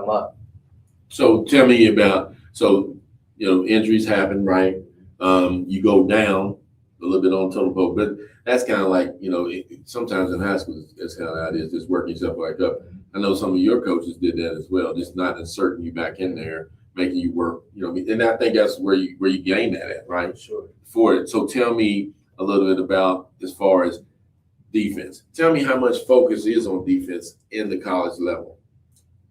come up. So tell me about, injuries happen, right? You go down a little bit on total poke, but that's kind of like, sometimes in high school, that's kind of how it is, just working yourself back up. I know some of your coaches did that as well, just not inserting you back in there, making you work, and I think that's where you gain that at, right? Sure. For it. So tell me a little bit about as far as defense. Tell me how much focus is on defense in the college level.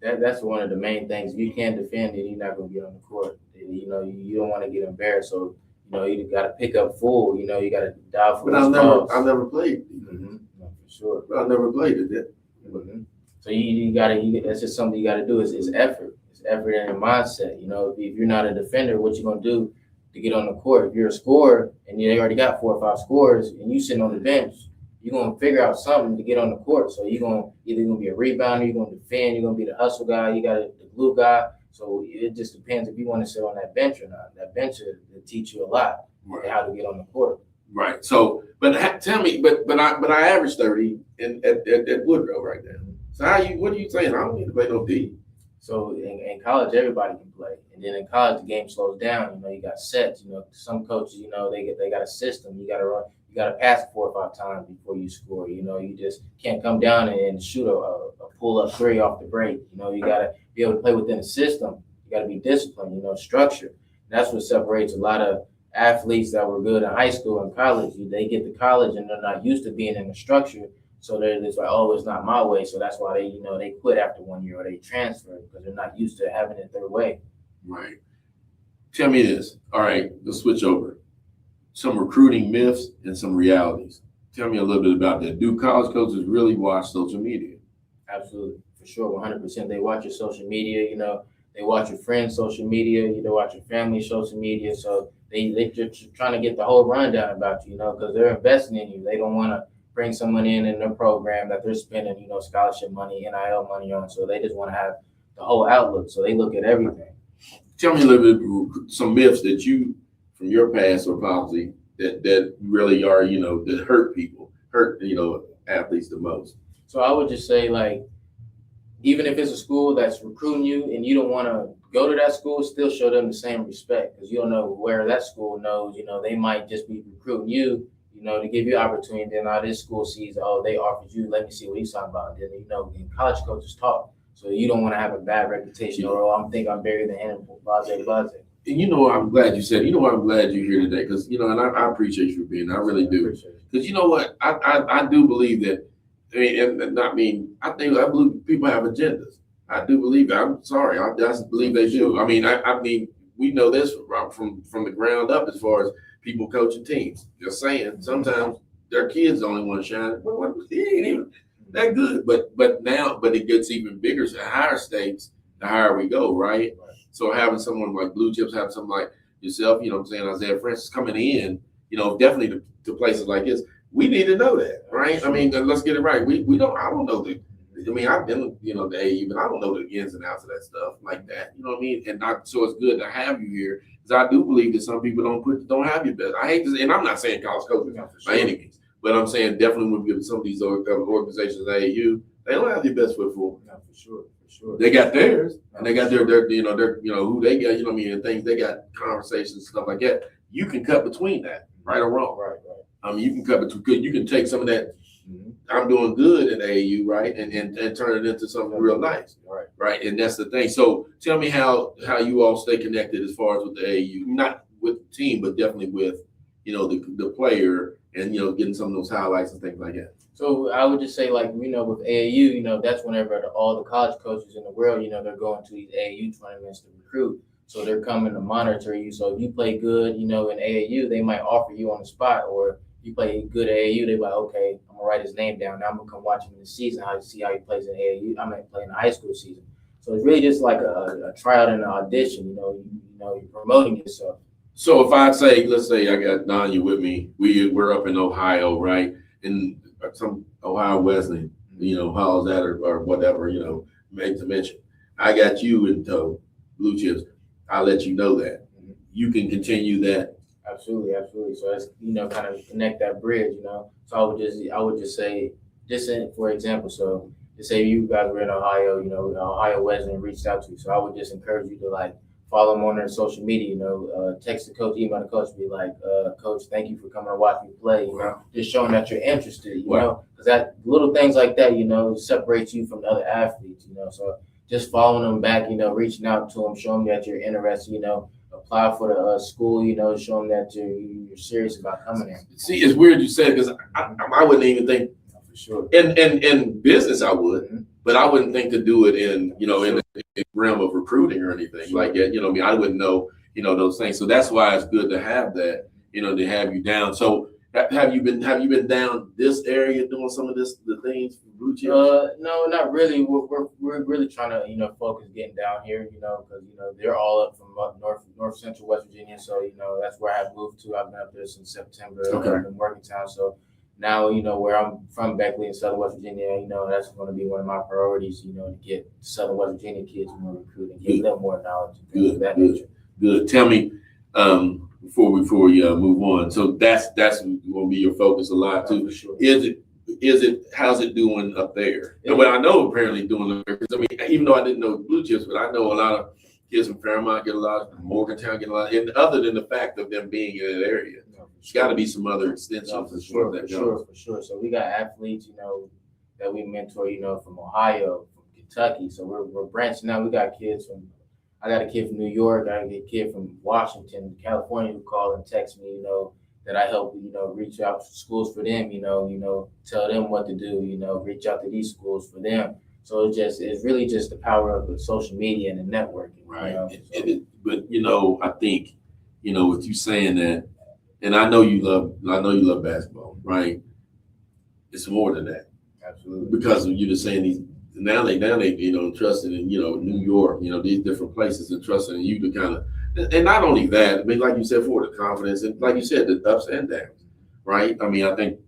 That's one of the main things. If you can't defend it, you're not going to get on the court. You don't want to get embarrassed. So, you got to pick up full. You got to dive for. But I never played. Mm-hmm. No, for sure. But I never played it. Mm-hmm. So you got to. That's just something you got to do. Is effort. It's effort and a mindset. If you're not a defender, what you going to do to get on the court? If you're a scorer and you already got 4 or 5 scores and you sitting on the bench, you're going to figure out something to get on the court. So you're going to either be a rebounder, you're going to defend, you're going to be the hustle guy, you got the glue guy. So it just depends if you want to sit on that bench or not. That bench will teach you a lot how to get on the court. Right. So, but tell me, but I averaged 30 at Woodrow right now. So what are you saying? I don't need to play no D. So in college, everybody can play, and then in college, the game slows down. You got sets. Some coaches, they got a system. You got to run. You got to pass 4 or 5 times before you score. You just can't come down and shoot a pull-up 3 off the break. You got to be able to play within a system. You got to be disciplined, structure. That's what separates a lot of athletes that were good in high school and college. They get to college and they're not used to being in the structure. So they're just like, oh, it's not my way. So that's why they quit after 1 year or they transfer because they're not used to having it their way. Right. Tell me this. All right, let's switch over. Some recruiting myths and some realities. Tell me a little bit about that. Do college coaches really watch social media? Absolutely, for sure, 100%. They watch your social media. They watch your friends' social media. They watch your family's social media. So they just trying to get the whole rundown about you. Because they're investing in you. They don't want to bring someone in their program that they're spending, scholarship money, NIL money on. So they just want to have the whole outlook. So they look at everything. Tell me a little bit some myths that you, from your past or policy, that really are, that hurt people, athletes the most. So I would just say, even if it's a school that's recruiting you and you don't want to go to that school, still show them the same respect because you don't know where that school knows, they might just be recruiting you, to give you opportunity. Then now this school sees, oh, they offered you, let me see what he's talking about. Then, and college coaches talk. So you don't want to have a bad reputation or I'm bigger than him, blase. And I'm glad you said, I'm glad you're here today because, and I appreciate you for being, I really do. Because you know what, I do believe that, I believe people have agendas. I do believe that. I'm sorry, I just believe they do. We know this from the ground up as far as people coaching teams. Just saying, sometimes their kids only want to shine. Well, he ain't even that good. But it gets even bigger, higher stakes, the higher we go, right? So having someone like Blue Chips, having someone like yourself, Isaiah Francis coming in, definitely to places like this, we need to know that, right? Let's get it right. I don't know I've been, the AAU, but I don't know the ins and outs of that stuff like that. You know what I mean? So it's good to have you here because I do believe that some people don't have your best. I hate this, and I'm not saying college coaches by any means, but I'm saying definitely when we get some of these organizations at AAU, they don't have their best foot forward. No, for sure. They got theirs, and they got their who they got, and things they got conversations and stuff like that. You can cut between that, right or wrong. Right. You can cut between. You can take some of that. I'm doing good at AAU, right, and turn it into something real nice, right, and that's the thing. So tell me how you all stay connected as far as with the AAU, not with the team, but definitely with the player and getting some of those highlights and things like that. So I would just say with AAU, that's whenever all the college coaches in the world, they're going to these AAU tournaments to recruit. So they're coming to monitor you. So if you play good, in AAU, they might offer you on the spot, or you play good at AAU, they're like, okay, I'm gonna write his name down. Now I'm gonna come watch him in the season, see how he plays in AAU. I'm gonna play in the high school season. So it's really just like a tryout and an audition. You're promoting yourself. So if I say, let's say I got Don, you with me. We're up in Ohio, right? In some Ohio Wesleyan, how's that or whatever, make to mention. I got you in tow, Blue Chips. I'll let you know that. You can continue that. Absolutely. So that's kind of connect that bridge. So I would just say, for example, so just say you guys were in Ohio, Ohio Wesleyan reached out to you. So I would just encourage you to like follow them on their social media, text the coach, email the coach, be like, coach, thank you for coming to watch me play, just showing that you're interested, know, because that little things like that, separates you from the other athletes, so just following them back, reaching out to them, showing that you're interested, apply for the school, showing that you're serious about coming in. See, it's weird you said, because I wouldn't even think, for sure. In business I would, but I wouldn't think to do it in, in the realm of recruiting or anything like that. I wouldn't know, those things. So that's why it's good to have that, to have you down. So have you been down this area doing some of the things for Blue Chips? No, not really. We're really trying to, focus getting down here, because, they're all up from up north central West Virginia. So, that's where I moved to. I've been up there since September. Okay. I've been working town. So now, where I'm from, Beckley in Southern West Virginia, that's going to be one of my priorities, to get Southern West Virginia kids more recruited, give them more knowledge. Good. Tell me, before we move on, so that's going to be your focus a lot too. Sure. Is it how's it doing up there? And what I know apparently doing, because even though I didn't know Blue Chips, but I know a lot of kids from Fairmont get a lot, Morgantown get a lot, and other than the fact of them being in that area. There's got to be some other extensions. For sure. So we got athletes, that we mentor, from Ohio, from Kentucky. So we're branching out. We got kids I got a kid from New York. I got a kid from Washington, California, who called and text me, that I help, reach out to schools for them, tell them what to do, reach out to these schools for them. So it's really just the power of the social media and the networking. Right. But I think, with you saying that, and I know you love basketball, right? It's more than that. Absolutely. Because of you just saying these now they trusted in New York, these different places, and trusting in you to kind of, and not only that, like you said, for the confidence, and like you said, the ups and downs, right? I think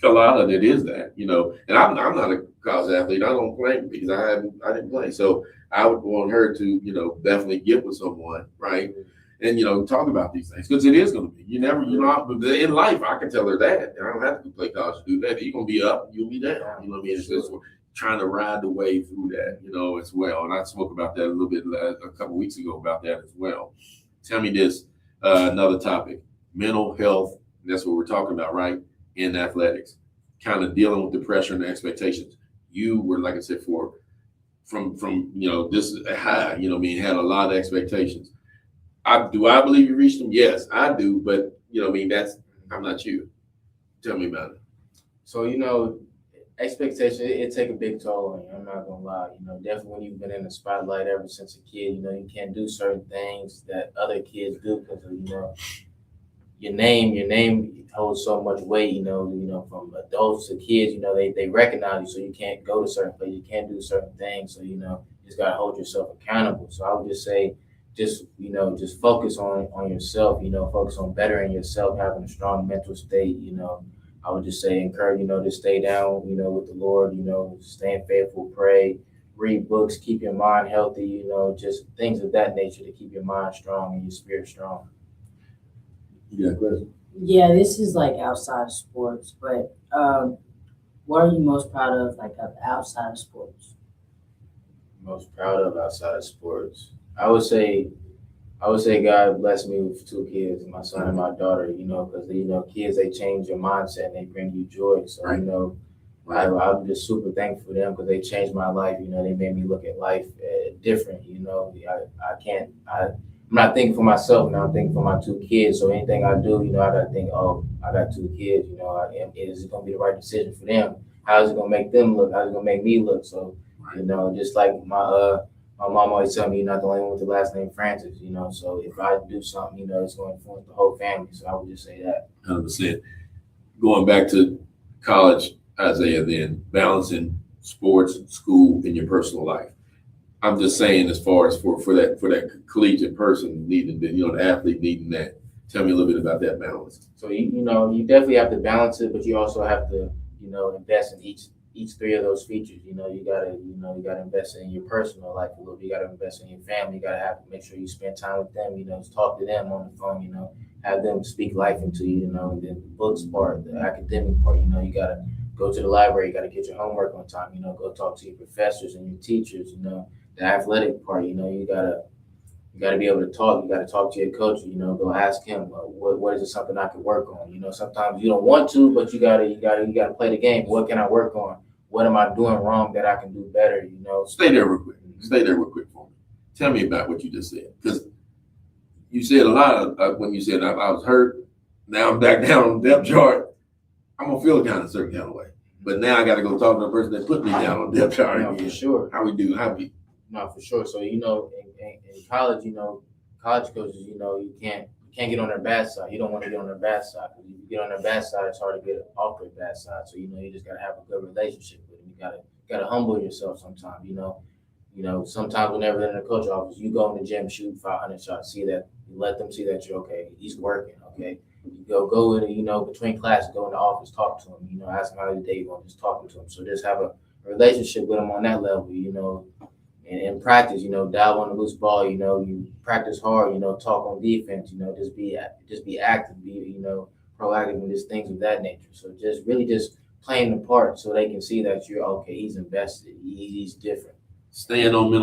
a lot of it is that, and I'm not a college athlete. I don't play because I didn't play, so I would want her to definitely get with someone, right? And talk about these things, because it is going to be. You never, in life, I can tell her that. I don't have to play college to do that. You're going to be up, you'll be down. It's just trying to ride the way through that, as well. And I spoke about that a little bit a couple weeks ago about that as well. Tell me this, another topic, mental health. That's what we're talking about, right? In athletics, kind of dealing with the pressure and the expectations. You were, like I said, from this high, had a lot of expectations. Do I believe you reached them? Yes, I do. But I'm not you. Tell me about it. So expectation, it take a big toll on you. I'm not gonna lie. Definitely when you've been in the spotlight ever since a kid, you can't do certain things that other kids do because of your name holds so much weight. From adults to kids, they recognize you, so you can't go to certain places, you can't do certain things. So you just gotta hold yourself accountable. So I would just say, just focus on yourself, focus on bettering yourself, having a strong mental state, I would just say encourage, to stay down, with the Lord, staying faithful, pray, read books, keep your mind healthy, just things of that nature to keep your mind strong and your spirit strong. Yeah, this is like outside of sports, but what are you most proud of, like outside of sports? Most proud of outside of sports, I would say God blessed me with 2 kids, my son and my daughter, because kids, they change your mindset and they bring you joy. So I'm just super thankful for them because they changed my life. They made me look at life different. I'm not thinking for myself now. I'm thinking for my 2 kids. So anything I do, I got to think, oh, I got 2 kids. Is it going to be the right decision for them? How is it going to make them look? How is it going to make me look? So just like my mom always tell me, you're not the only one with the last name Francis, so if I do something, it's going to influence the whole family. So I would just say that. 100%. Going back to college, Isaiah, then balancing sports, school, and your personal life. I'm just saying, as far as for that collegiate person needing the athlete needing that. Tell me a little bit about that balance. So you definitely have to balance it, but you also have to invest in each 3 of those features. You gotta invest in your personal life a little bit. You gotta invest in your family. You gotta make sure you spend time with them. Talk to them on the phone. Have them speak life into you. And then the books part, the academic part. You gotta go to the library. You got to get your homework on time. You know, go talk to your professors and your teachers. You know, the athletic part. You know, you gotta be able to talk. You gotta talk to your coach. You know, go ask him what is it something I could work on. You know, sometimes you don't want to, but you gotta play the game. What can I work on? What am I doing wrong that I can do better? You know, Stay there real quick. Stay there real quick for me. Tell me about what you just said, because you said a lot of when you said I was hurt. Now I'm back down on the depth chart. I'm gonna feel kind of certain kind of way. But now I got to go talk to the person that put me down on the depth chart no, again. for sure. How we do? How we? No, for sure. So you know, in college, you know, college coaches, you know, you can't get on their bad side. You don't want to get on their bad side. If you get on their bad side, it's hard to get off their bad side. So you know, you just gotta have a good relationship with them. You gotta humble yourself sometimes. You know, sometimes whenever they're in the coach office, you go in the gym, shoot 500 shots, see that, you let them see that you're okay. He's working, okay. You go in, you know, between classes, go in the office, talk to him. You know, ask him how his day going, just talking to him. So just have a relationship with him on that level. You know. And in practice, you know, dive on the loose ball, you know, you practice hard, you know, talk on defense, you know, just be active, be, you know, proactive and just things of that nature. So just really just playing the part so they can see that you're okay, he's invested, he's different. Staying on mental